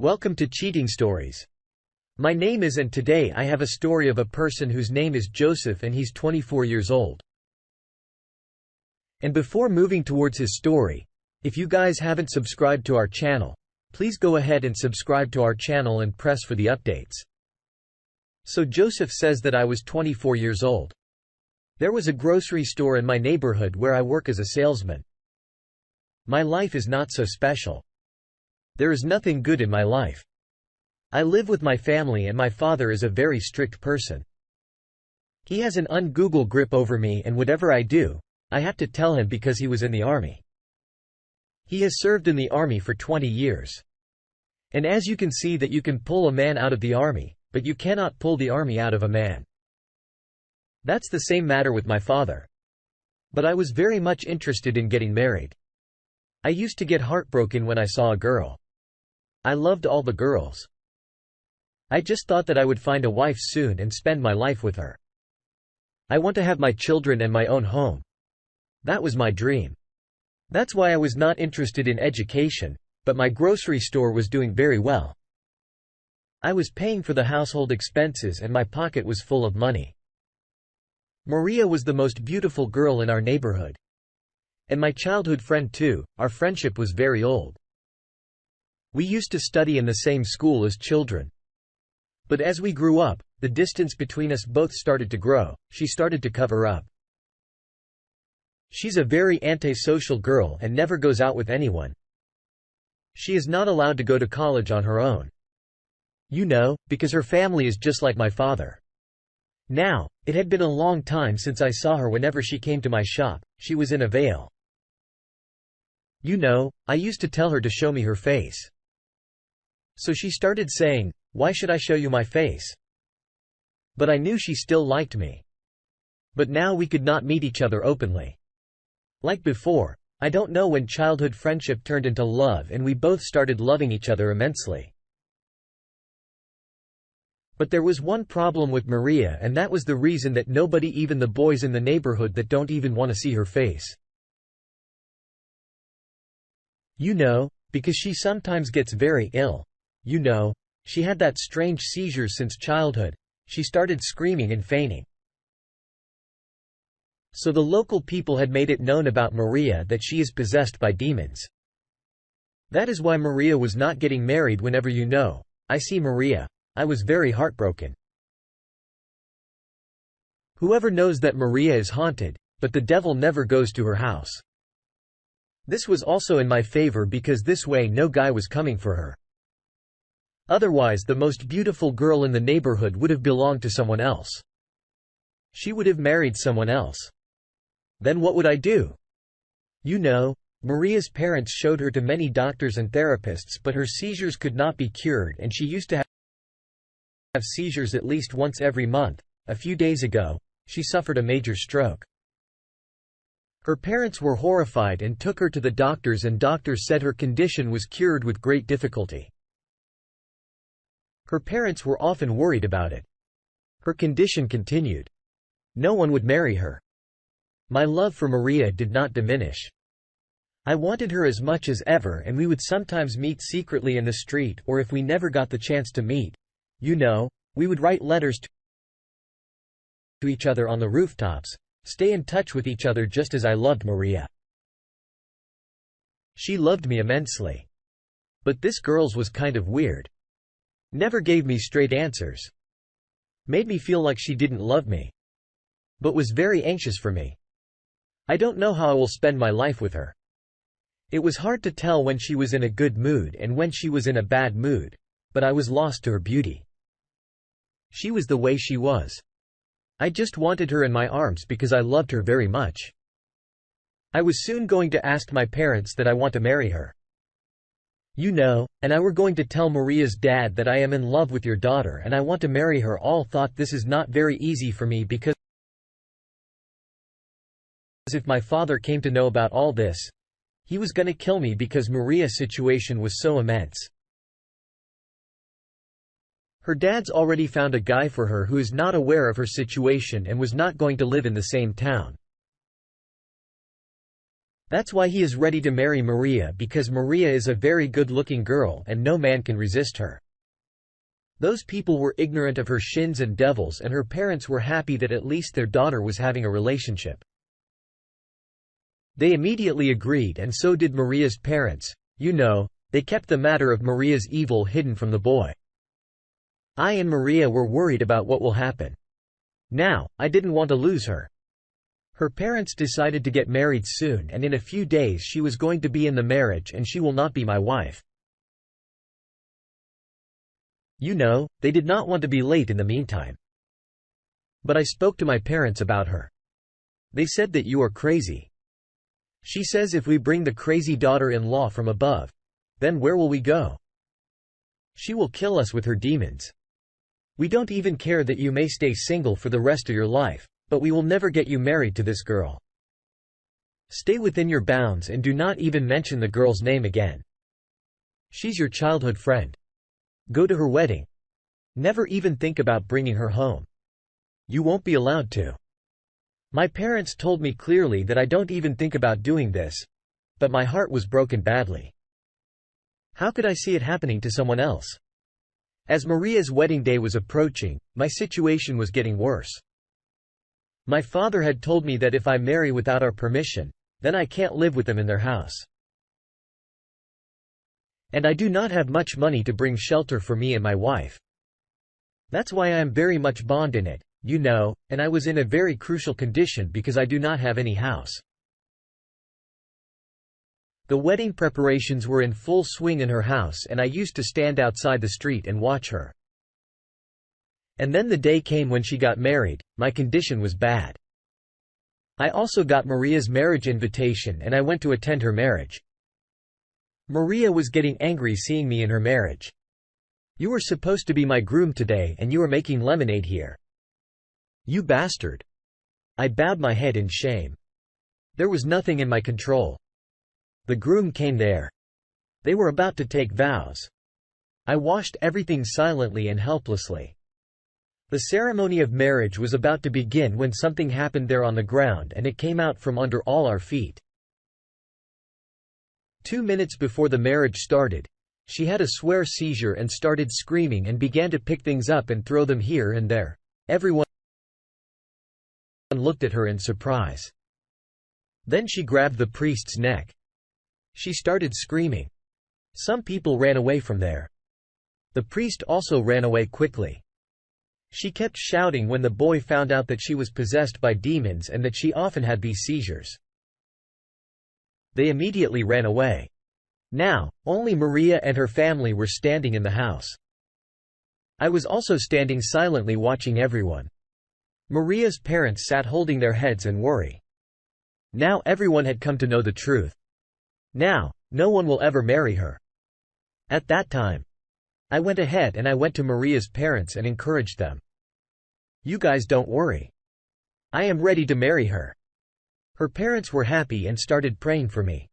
Welcome to Cheating Stories. My name is and today I have a story of a person whose name is Joseph and he's 24 years old. And before moving towards his story, if you guys haven't subscribed to our channel, please go ahead and subscribe to our channel and press for the updates. So Joseph says that I was 24 years old. There was a grocery store in my neighborhood where I work as a salesman. My life is not so special. There is nothing good in my life. I live with my family and my father is a very strict person. He has an un-Google grip over me and whatever I do, I have to tell him because he was in the army. He has served in the army for 20 years. And as you can see that you can pull a man out of the army, but you cannot pull the army out of a man. That's the same matter with my father. But I was very much interested in getting married. I used to get heartbroken when I saw a girl. I loved all the girls. I just thought that I would find a wife soon and spend my life with her. I want to have my children and my own home. That was my dream. That's why I was not interested in education, but my grocery store was doing very well. I was paying for the household expenses and my pocket was full of money. Maria was the most beautiful girl in our neighborhood. And my childhood friend too. Our friendship was very old. We used to study in the same school as children. But as we grew up, the distance between us both started to grow. She started to cover up. She's a very antisocial girl and never goes out with anyone. She is not allowed to go to college on her own. You know, because her family is just like my father. Now, it had been a long time since I saw her. Whenever she came to my shop, she was in a veil. You know, I used to tell her to show me her face. So she started saying, "Why should I show you my face?" But I knew she still liked me. But now we could not meet each other openly. Like before, I don't know when childhood friendship turned into love and we both started loving each other immensely. But there was one problem with Maria, and that was the reason that nobody, even the boys in the neighborhood, that don't even want to see her face. You know, because she sometimes gets very ill. You know, she had that strange seizure since childhood. She started screaming and fainting. So the local people had made it known about Maria that she is possessed by demons. That is why Maria was not getting married. Whenever I see Maria, I was very heartbroken. Whoever knows that Maria is haunted, but the devil never goes to her house. This was also in my favor because this way no guy was coming for her. Otherwise the most beautiful girl in the neighborhood would have belonged to someone else. She would have married someone else. Then what would I do? You know, Maria's parents showed her to many doctors and therapists, but her seizures could not be cured and she used to have seizures at least once every month. A few days ago, she suffered a major stroke. Her parents were horrified and took her to the doctors, and doctors said her condition was cured with great difficulty. Her parents were often worried about it. Her condition continued. No one would marry her. My love for Maria did not diminish. I wanted her as much as ever, and we would sometimes meet secretly in the street, or if we never got the chance to meet, you know, we would write letters to each other on the rooftops, stay in touch with each other just as I loved Maria. She loved me immensely. But this girl's was kind of weird. Never gave me straight answers. Made me feel like she didn't love me. But was very anxious for me. I don't know how I will spend my life with her. It was hard to tell when she was in a good mood and when she was in a bad mood, but I was lost to her beauty. She was the way she was. I just wanted her in my arms because I loved her very much. I was soon going to ask my parents that I want to marry her. You know, and I were going to tell Maria's dad that I am in love with your daughter and I want to marry her. All thought this is not very easy for me because if my father came to know about all this, he was going to kill me because Maria's situation was so immense. Her dad's already found a guy for her who is not aware of her situation and was not going to live in the same town. That's why he is ready to marry Maria, because Maria is a very good-looking girl and no man can resist her. Those people were ignorant of her shins and devils, and her parents were happy that at least their daughter was having a relationship. They immediately agreed, and so did Maria's parents. They kept the matter of Maria's evil hidden from the boy. I and Maria were worried about what will happen. Now, I didn't want to lose her. Her parents decided to get married soon, and in a few days she was going to be in the marriage, and she will not be my wife. They did not want to be late in the meantime. But I spoke to my parents about her. They said that you are crazy. She says if we bring the crazy daughter-in-law from above, then where will we go? She will kill us with her demons. We don't even care that you may stay single for the rest of your life, but we will never get you married to this girl. Stay within your bounds and do not even mention the girl's name again. She's your childhood friend. Go to her wedding. Never even think about bringing her home. You won't be allowed to. My parents told me clearly that I don't even think about doing this, but my heart was broken badly. How could I see it happening to someone else? As Maria's wedding day was approaching, my situation was getting worse. My father had told me that if I marry without our permission, then I can't live with them in their house. And I do not have much money to bring shelter for me and my wife. That's why I am very much bound in it, and I was in a very crucial condition because I do not have any house. The wedding preparations were in full swing in her house, and I used to stand outside the street and watch her. And then the day came when she got married. My condition was bad. I also got Maria's marriage invitation and I went to attend her marriage. Maria was getting angry seeing me in her marriage. You were supposed to be my groom today and you are making lemonade here. You bastard. I bowed my head in shame. There was nothing in my control. The groom came there. They were about to take vows. I watched everything silently and helplessly. The ceremony of marriage was about to begin when something happened there on the ground and it came out from under all our feet. 2 minutes before the marriage started, she had a swear seizure and started screaming and began to pick things up and throw them here and there. Everyone looked at her in surprise. Then she grabbed the priest's neck. She started screaming. Some people ran away from there. The priest also ran away quickly. She kept shouting when the boy found out that she was possessed by demons and that she often had these seizures. They immediately ran away. Now, only Maria and her family were standing in the house. I was also standing silently watching everyone. Maria's parents sat holding their heads in worry. Now everyone had come to know the truth. Now, no one will ever marry her. At that time, I went ahead and I went to Maria's parents and encouraged them. You guys don't worry. I am ready to marry her. Her parents were happy and started praying for me.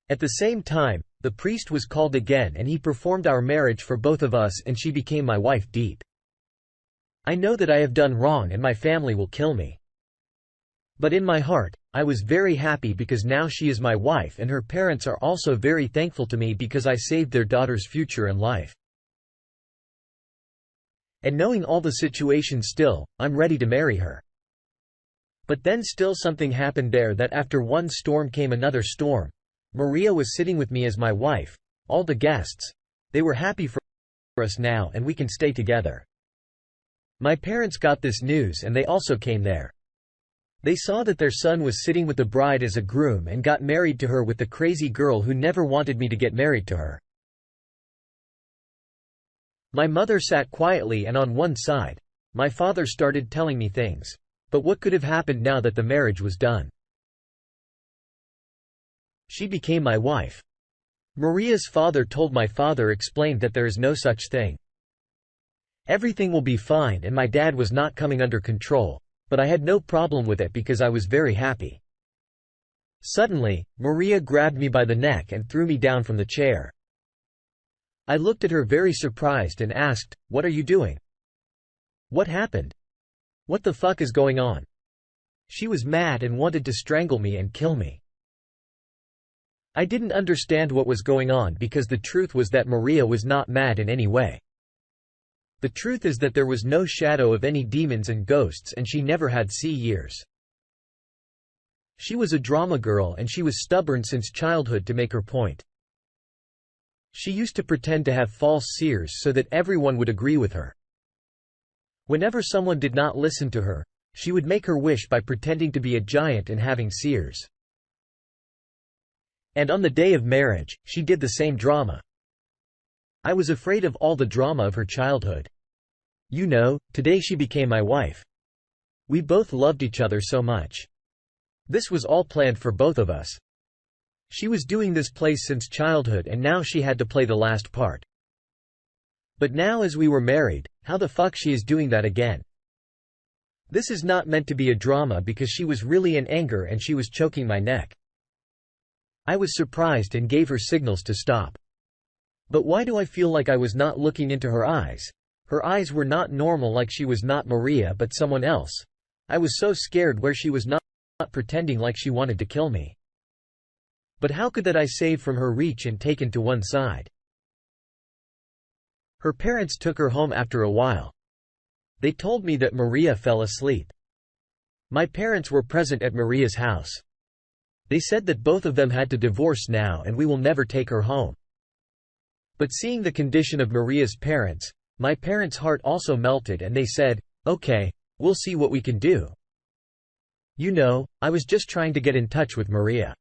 At the same time, the priest was called again and he performed our marriage for both of us and she became my wife deep. I know that I have done wrong and my family will kill me. But in my heart, I was very happy because now she is my wife and her parents are also very thankful to me because I saved their daughter's future and life. And knowing all the situation still, I'm ready to marry her. But then still something happened there that after one storm came another storm. Maria was sitting with me as my wife, all the guests. They were happy for us now and we can stay together. My parents got this news and they also came there. They saw that their son was sitting with the bride as a groom and got married to her with the crazy girl who never wanted me to get married to her. My mother sat quietly and on one side. My father started telling me things. But what could have happened now that the marriage was done? She became my wife. Maria's father told my father explained that there is no such thing. Everything will be fine and my dad was not coming under control, but I had no problem with it because I was very happy. Suddenly, Maria grabbed me by the neck and threw me down from the chair. I looked at her very surprised and asked, "What are you doing? What happened? What the fuck is going on?" She was mad and wanted to strangle me and kill me. I didn't understand what was going on because the truth was that Maria was not mad in any way. The truth is that there was no shadow of any demons and ghosts, and she never had years. She was a drama girl, and she was stubborn since childhood to make her point. She used to pretend to have false seers so that everyone would agree with her. Whenever someone did not listen to her, she would make her wish by pretending to be a giant and having seers. And on the day of marriage, she did the same drama. I was afraid of all the drama of her childhood. You know, today she became my wife. We both loved each other so much. This was all planned for both of us. She was doing this place since childhood, and now she had to play the last part. But now as we were married, how the fuck she is doing that again? This is not meant to be a drama because she was really in anger and she was choking my neck. I was surprised and gave her signals to stop. But why do I feel like I was not looking into her eyes? Her eyes were not normal, like she was not Maria but someone else. I was so scared where she was not pretending like she wanted to kill me. But how could that I saved from her reach and taken to one side? Her parents took her home after a while. They told me that Maria fell asleep. My parents were present at Maria's house. They said that both of them had to divorce now and we will never take her home. But seeing the condition of Maria's parents, my parents' heart also melted and they said, "Okay, we'll see what we can do." You know, I was just trying to get in touch with Maria.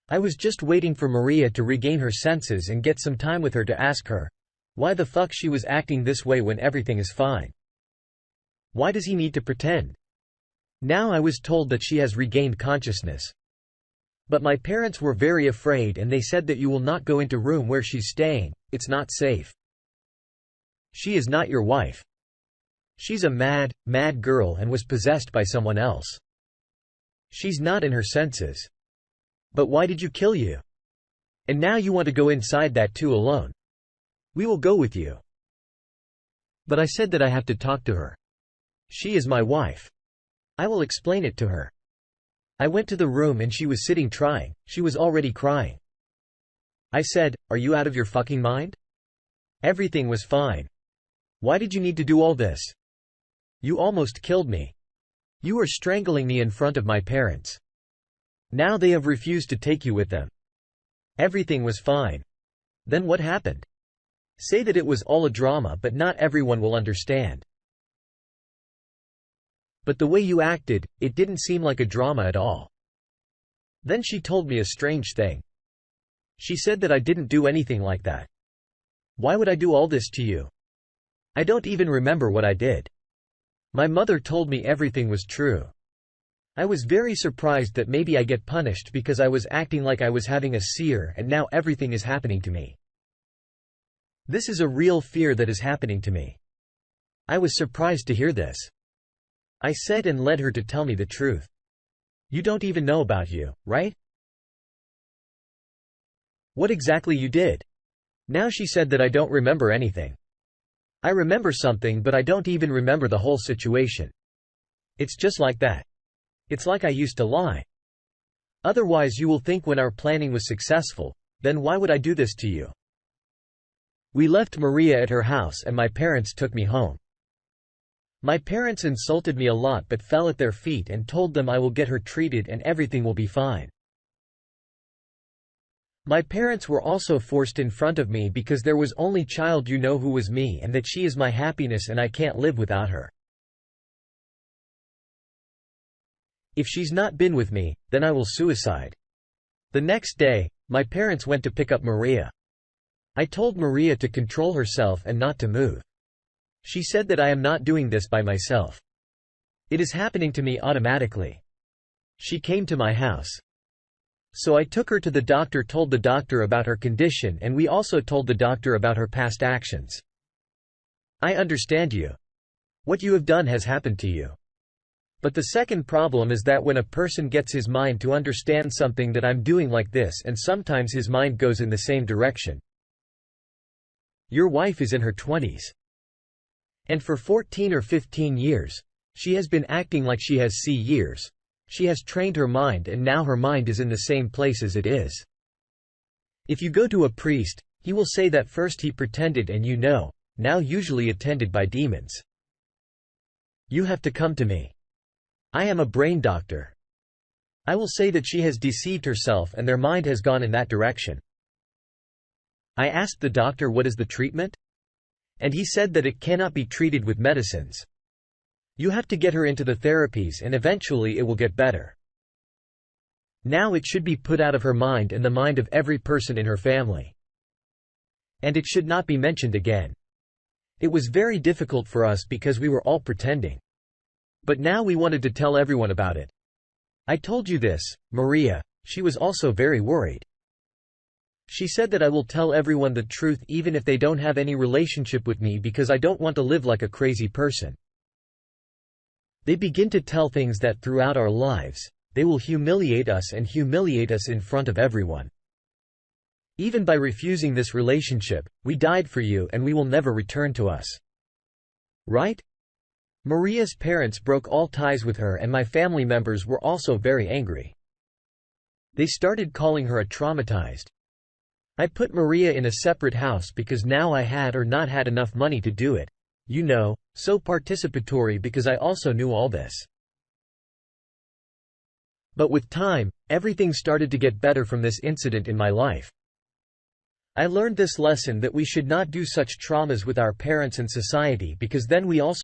I was just waiting for Maria to regain her senses and get some time with her to ask her why the fuck she was acting this way when everything is fine. Why does he need to pretend? Now I was told that she has regained consciousness. But my parents were very afraid and they said that you will not go into room where she's staying, it's not safe. She is not your wife. She's a mad girl and was possessed by someone else. She's not in her senses. But why did you kill you? And now you want to go inside that too alone. We will go with you. But I said that I have to talk to her. She is my wife. I will explain it to her. I went to the room and she was sitting trying, she was already crying. I said, "Are you out of your fucking mind? Everything was fine. Why did you need to do all this? You almost killed me. You were strangling me in front of my parents. Now they have refused to take you with them. Everything was fine. Then what happened? Say that it was all a drama, but not everyone will understand. But the way you acted, it didn't seem like a drama at all." Then she told me a strange thing. She said that I didn't do anything like that. Why would I do all this to you? I don't even remember what I did. My mother told me everything was true. I was very surprised that maybe I get punished because I was acting like I was having a seer and now everything is happening to me. This is a real fear that is happening to me. I was surprised to hear this. I said and led her to tell me the truth. You don't even know about you, right? What exactly you did? Now she said that I don't remember anything. I remember something but I don't even remember the whole situation. It's just like that. It's like I used to lie. Otherwise you will think when our planning was successful, then why would I do this to you? We left Maria at her house and my parents took me home. My parents insulted me a lot but fell at their feet and told them I will get her treated and everything will be fine. My parents were also forced in front of me because there was only child you know who was me and that she is my happiness and I can't live without her. If she's not been with me, then I will suicide. The next day, my parents went to pick up Maria. I told Maria to control herself and not to move. She said that I am not doing this by myself. It is happening to me automatically. She came to my house. So I took her to the doctor, told the doctor about her condition, and we also told the doctor about her past actions. I understand you. What you have done has happened to you. But the second problem is that when a person gets his mind to understand something that I'm doing like this, and sometimes his mind goes in the same direction. Your wife is in her 20s. And for 14 or 15 years, she has been acting like she has years. She has trained her mind and now her mind is in the same place as it is. If you go to a priest, he will say that first he pretended and now usually attended by demons. You have to come to me. I am a brain doctor. I will say that she has deceived herself and their mind has gone in that direction. I asked the doctor what is the treatment? And he said that it cannot be treated with medicines. You have to get her into the therapies and eventually it will get better. Now it should be put out of her mind and the mind of every person in her family. And it should not be mentioned again. It was very difficult for us because we were all pretending. But now we wanted to tell everyone about it. I told you this, Maria. She was also very worried. She said that I will tell everyone the truth even if they don't have any relationship with me because I don't want to live like a crazy person. They begin to tell things that throughout our lives, they will humiliate us and humiliate us in front of everyone. Even by refusing this relationship, we died for you and we will never return to us. Right? Maria's parents broke all ties with her and my family members were also very angry. They started calling her a traumatized. I put Maria in a separate house because now I had or not had enough money to do it. So participatory because I also knew all this. But with time, everything started to get better from this incident in my life. I learned this lesson that we should not do such traumas with our parents and society because then we also